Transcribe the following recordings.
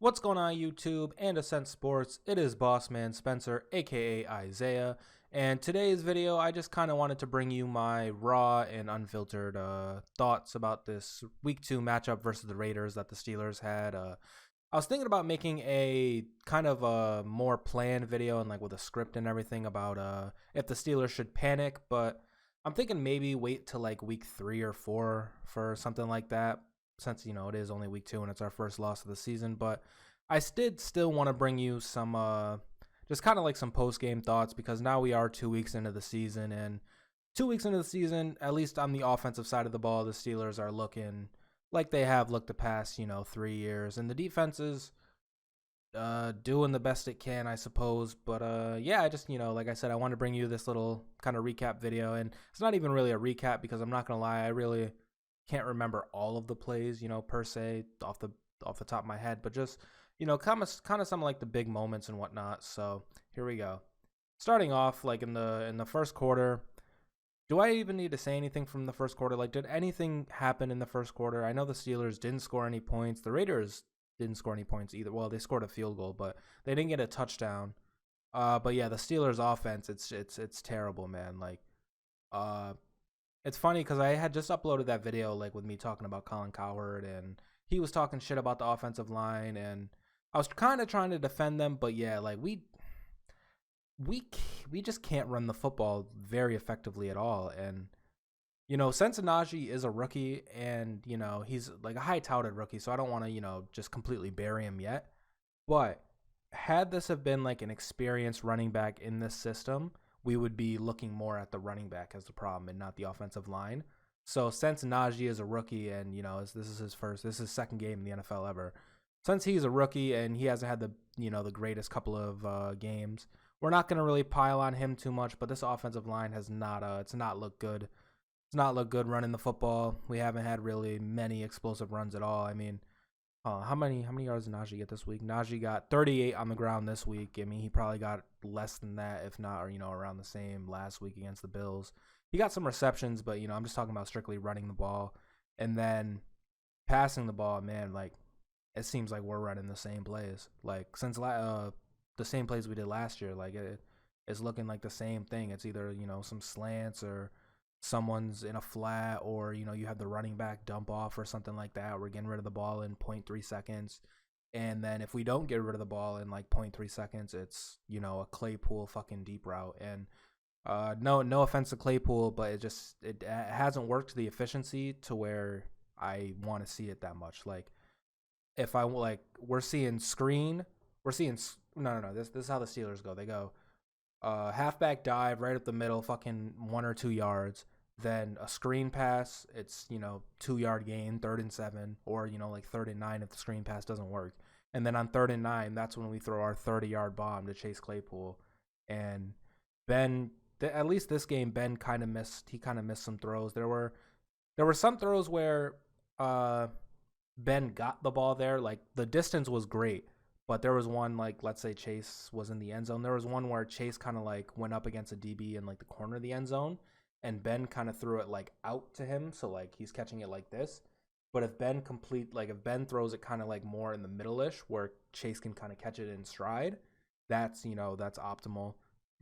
What's going on, YouTube and Ascent Sports? It is Bossman Spencer, aka Isaiah, and today's video I just kind of wanted to bring you my raw and unfiltered thoughts about this Week 2 matchup versus the Raiders that the Steelers had. I was thinking about making a kind of a more planned video and like with a script and everything about if the Steelers should panic, but I'm thinking maybe wait till like Week 3 or 4 for something like that, since it is only Week 2 and it's our first loss of the season. But I did still want to bring you some just kind of like some post-game thoughts, because now we are 2 weeks into the season, and 2 weeks into the season, at least on the offensive side of the ball, the Steelers are looking like they have looked the past 3 years, and the defense is doing the best it can, I suppose. But yeah, I just like I said, I want to bring you this little kind of recap video, and it's not even really a recap because I'm not gonna lie, I really can't remember all of the plays, per se, off the top of my head, but just kind of some like the big moments and whatnot. So here we go. Starting off, like in the first quarter, do I even need to say anything from the first quarter? Like, did anything happen in the first quarter? I know the Steelers didn't score any points. The Raiders didn't score any points either. Well, they scored a field goal, but they didn't get a touchdown. But yeah, the Steelers offense, it's terrible, man. Like, it's funny because I had just uploaded that video like with me talking about Colin Cowherd, and he was talking shit about the offensive line, and I was kind of trying to defend them, but yeah, like we just can't run the football very effectively at all. And since Najee is a rookie, and he's like a high touted rookie, so I don't want to just completely bury him yet. But had this have been like an experienced running back in this system, we would be looking more at the running back as the problem and not the offensive line. So since Najee is a rookie, and this is his second game in the NFL ever, since he's a rookie and he hasn't had the the greatest couple of games, we're not going to really pile on him too much. But this offensive line has not looked good. It's not looked good running the football. We haven't had really many explosive runs at all. I mean, how many yards did Najee get this week? Najee got 38 on the ground this week. I mean, he probably got less than that, if not, or around the same last week against the Bills. He got some receptions, but I'm just talking about strictly running the ball. And then passing the ball, man, like it seems like we're running the same plays. Like since the same plays we did last year, like it's looking like the same thing. It's either some slants, or someone's in a flat, or you have the running back dump off or something like that. We're getting rid of the ball in 0.3 seconds, and then if we don't get rid of the ball in like 0.3 seconds, it's a Claypool fucking deep route. And no offense to Claypool, but it hasn't worked to the efficiency to where I want to see it that much. Like if I like, we're seeing no, this is how the Steelers go. They go halfback dive right up the middle, fucking 1 or 2 yards. Then a screen pass, it's 2-yard gain, 3rd and 7, or like 3rd and 9 if the screen pass doesn't work. And then on 3rd and 9, that's when we throw our 30-yard bomb to Chase Claypool. And Ben, at least this game, Ben kind of missed some throws. There were some throws where Ben got the ball there, like the distance was great. But there was one, like, let's say Chase was in the end zone. There was one where Chase kind of like went up against a DB in like the corner of the end zone, and Ben kind of threw it like out to him, so like he's catching it like this. But if Ben throws it kind of like more in the middle-ish, where Chase can kind of catch it in stride, that's that's optimal.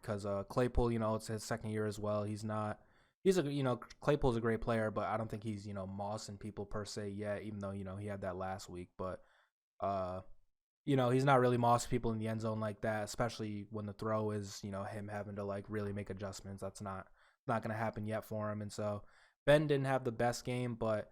Because Claypool, it's his second year as well. Claypool's a great player, but I don't think he's mossing people per se yet, even though he had that last week. But he's not really mossing people in the end zone like that, especially when the throw is him having to like really make adjustments. That's not going to happen yet for him. And so Ben didn't have the best game, but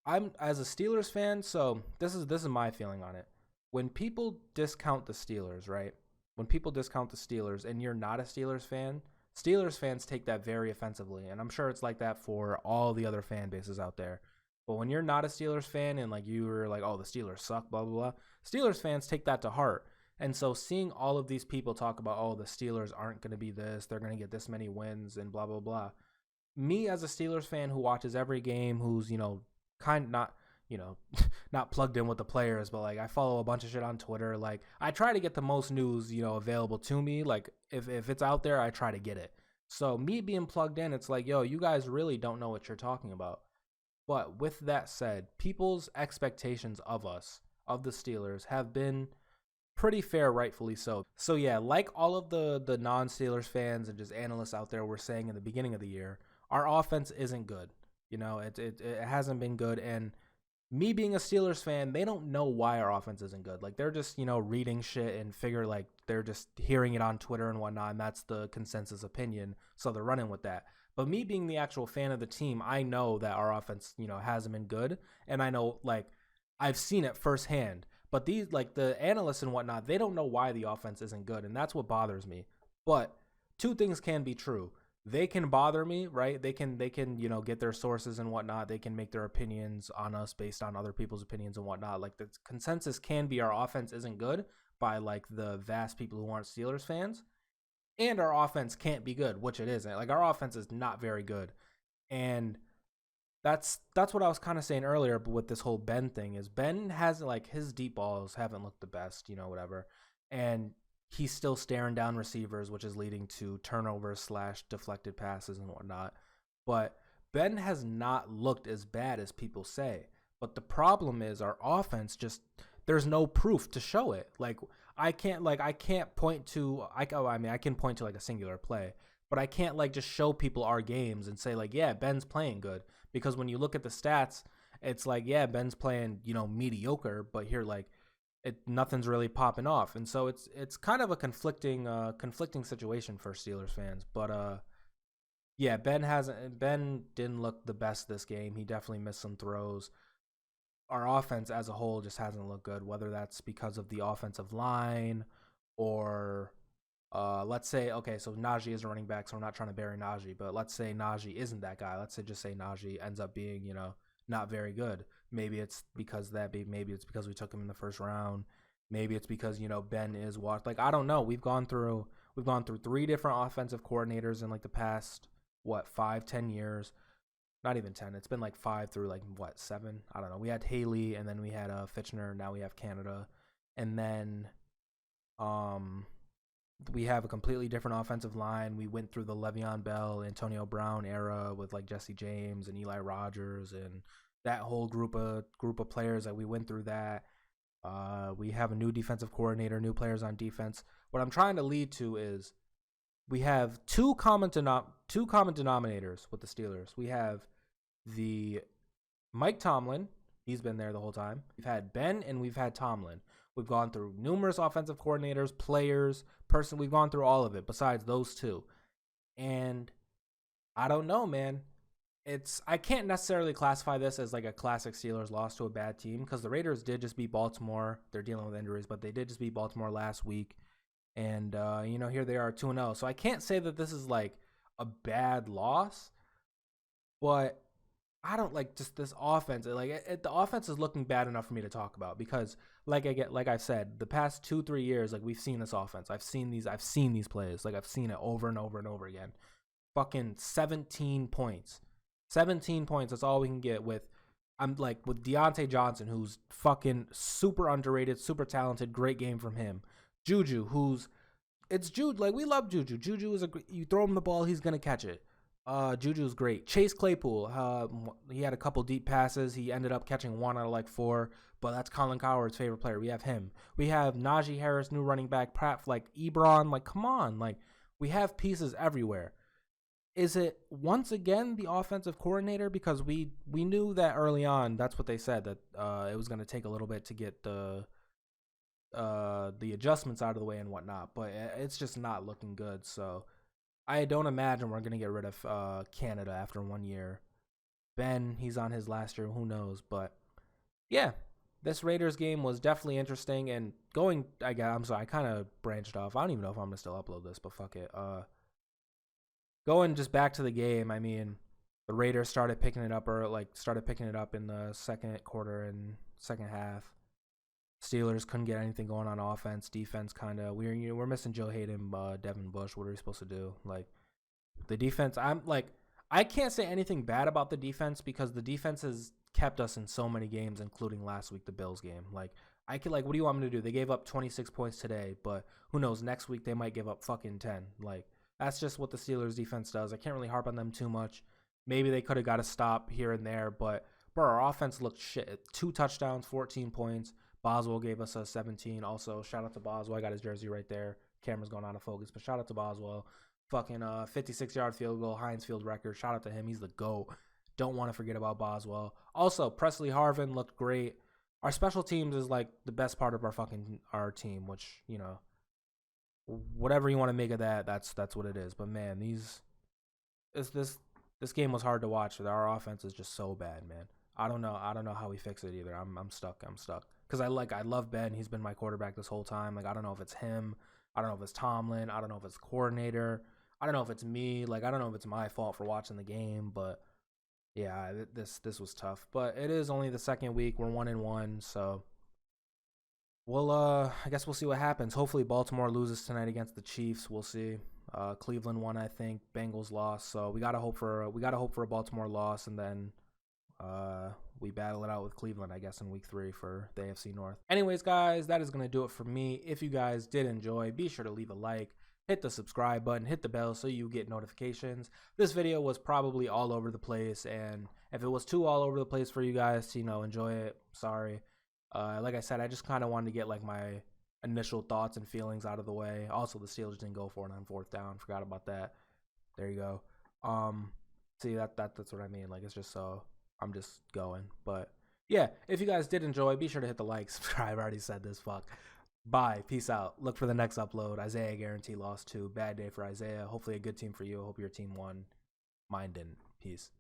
I'm, as a Steelers fan, so this is my feeling on it. When people discount the Steelers, right? When people discount the Steelers and you're not a Steelers fan, Steelers fans take that very offensively, and I'm sure it's like that for all the other fan bases out there. But when you're not a Steelers fan and like you were like, oh, the Steelers suck, blah, blah, blah, Steelers fans take that to heart. And so seeing all of these people talk about, oh, the Steelers aren't going to be this, they're going to get this many wins and blah, blah, blah. Me as a Steelers fan who watches every game, who's, kind of not, not plugged in with the players, but like I follow a bunch of shit on Twitter. Like I try to get the most news, available to me. Like if it's out there, I try to get it. So me being plugged in, it's like, yo, you guys really don't know what you're talking about. But with that said, people's expectations of us of the Steelers have been pretty fair, rightfully so. So yeah, like all of the non-Steelers fans and just analysts out there were saying in the beginning of the year, our offense isn't good. You know, it hasn't been good. And me being a Steelers fan, they don't know why our offense isn't good. Like they're just, reading shit and figure like they're just hearing it on Twitter and whatnot, and that's the consensus opinion. So they're running with that. But me being the actual fan of the team, I know that our offense, hasn't been good. And I know like I've seen it firsthand. But these like the analysts and whatnot, they don't know why the offense isn't good, and that's what bothers me. But two things can be true. They can bother me, right? They can get their sources and whatnot. They can make their opinions on us based on other people's opinions and whatnot. Like the consensus can be our offense isn't good by like the vast people who aren't Steelers fans, and our offense can't be good, which it isn't. Like our offense is not very good, and that's what I was kind of saying earlier. But with this whole Ben thing, is Ben has like his deep balls haven't looked the best, whatever, and he's still staring down receivers, which is leading to turnovers / deflected passes and whatnot. But Ben has not looked as bad as people say. But the problem is our offense just there's no proof to show it. Like I can't point to I can point to like a singular play, but I can't like just show people our games and say like, yeah, Ben's playing good. Because when you look at the stats, it's like, yeah, Ben's playing, mediocre, but here like nothing's really popping off. And so it's kind of a conflicting situation for Steelers fans. But yeah, Ben didn't look the best this game. He definitely missed some throws. Our offense as a whole just hasn't looked good, whether that's because of the offensive line or let's say, okay, so Najee is a running back, so we're not trying to bury Najee, but let's say Najee isn't that guy. Let's say Najee ends up being, not very good. Maybe it's because maybe it's because we took him in the first round. Maybe it's because, Ben is watched. Like, I don't know. We've gone through 3 different offensive coordinators in like the past, 5-10 years. Not even 10. It's been like 5 through like 7. I don't know. We had Haley, and then we had Fitchner. Now we have Canada, and then we have a completely different offensive line. We went through the Le'Veon Bell, Antonio Brown era with like Jesse James and Eli Rogers and that whole group of players. That we went through that. We have a new defensive coordinator, new players on defense. What I'm trying to lead to is we have two common denominators with the Steelers. We have the Mike Tomlin. He's been there the whole time. We've had Ben and we've had Tomlin. We've gone through numerous offensive coordinators, players, we've gone through all of it besides those two. And I don't know, man. I can't necessarily classify this as like a classic Steelers loss to a bad team because the Raiders did just beat Baltimore. They're dealing with injuries, but they did just beat Baltimore last week. And, here they are 2-0. So I can't say that this is like a bad loss, but I don't like just this offense. Like the offense is looking bad enough for me to talk about because like I said, the past 2-3 years, like we've seen this offense. I've seen these plays. Like I've seen it over and over and over again. Fucking 17 points. 17 points. That's all we can get with Deontay Johnson, who's fucking super underrated, super talented. Great game from him. Juju, it's Juju. Like we love Juju. Juju you throw him the ball, he's gonna catch it. Juju's great. Chase Claypool, he had a couple deep passes. He ended up catching 1 out of like 4, but that's Colin Cowherd's favorite player. We have him. We have Najee Harris, new running back, Pratt, like Ebron. Like, come on. Like, we have pieces everywhere. Is it once again the offensive coordinator? Because we knew that early on. That's what they said, that it was going to take a little bit to get the adjustments out of the way and whatnot. But it's just not looking good. So I don't imagine we're going to get rid of Canada after 1 year. Ben, he's on his last year. Who knows? But yeah, this Raiders game was definitely interesting. And I'm sorry, I kind of branched off. I don't even know if I'm going to still upload this, but fuck it. Going just back to the game, I mean, the Raiders started picking it up in the second quarter and second half. Steelers couldn't get anything going on offense. Defense we're missing Joe Hayden, Devin Bush. What are we supposed to do? Like the defense, I can't say anything bad about the defense because the defense has kept us in so many games, including last week, the Bills game. What do you want me to do? They gave up 26 points today, but who knows? Next week they might give up fucking 10. Like that's just what the Steelers defense does. I can't really harp on them too much. Maybe they could have got a stop here and there, but bro, our offense looked shit. 2 touchdowns, 14 points. Boswell gave us a 17. Also, shout out to Boswell. I got his jersey right there. Camera's going out of focus, but shout out to Boswell. Fucking 56-yard field goal, Heinz Field record. Shout out to him. He's the GOAT. Don't want to forget about Boswell. Also, Presley Harvin looked great. Our special teams is like the best part of our team, which, you know, whatever you want to make of that, that's what it is. But man, this game was hard to watch. Our offense is just so bad, man. I don't know how we fix it either. I'm stuck. Because I love Ben. He's been my quarterback this whole time. Like, I don't know if it's him. I don't know if it's Tomlin. I don't know if it's the coordinator. I don't know if it's me. Like, I don't know if it's my fault for watching the game. But yeah, this was tough. But it is only the second week. We're 1-1, so we'll I guess we'll see what happens. Hopefully Baltimore loses tonight against the Chiefs. We'll see. Cleveland won, I think. Bengals lost. So we gotta hope for a Baltimore loss, and then we battle it out with Cleveland, I guess, in week 3 for the AFC North. Anyways, guys, that is going to do it for me. If you guys did enjoy, be sure to leave a like, hit the subscribe button, hit the bell so you get notifications. This video was probably all over the place, and if it was too all over the place for you guys to, you know, enjoy it, sorry. Like I said, I just kind of wanted to get like my initial thoughts and feelings out of the way. Also, the Steelers didn't go for it on 4th down. Forgot about that. There you go. See, that's what I mean. Like, it's just so I'm just going. But yeah, if you guys did enjoy, be sure to hit the like, subscribe. I already said this. Fuck. Bye. Peace out. Look for the next upload. Isaiah guarantee lost 2. Bad day for Isaiah. Hopefully a good team for you. I hope your team won. Mine didn't. Peace.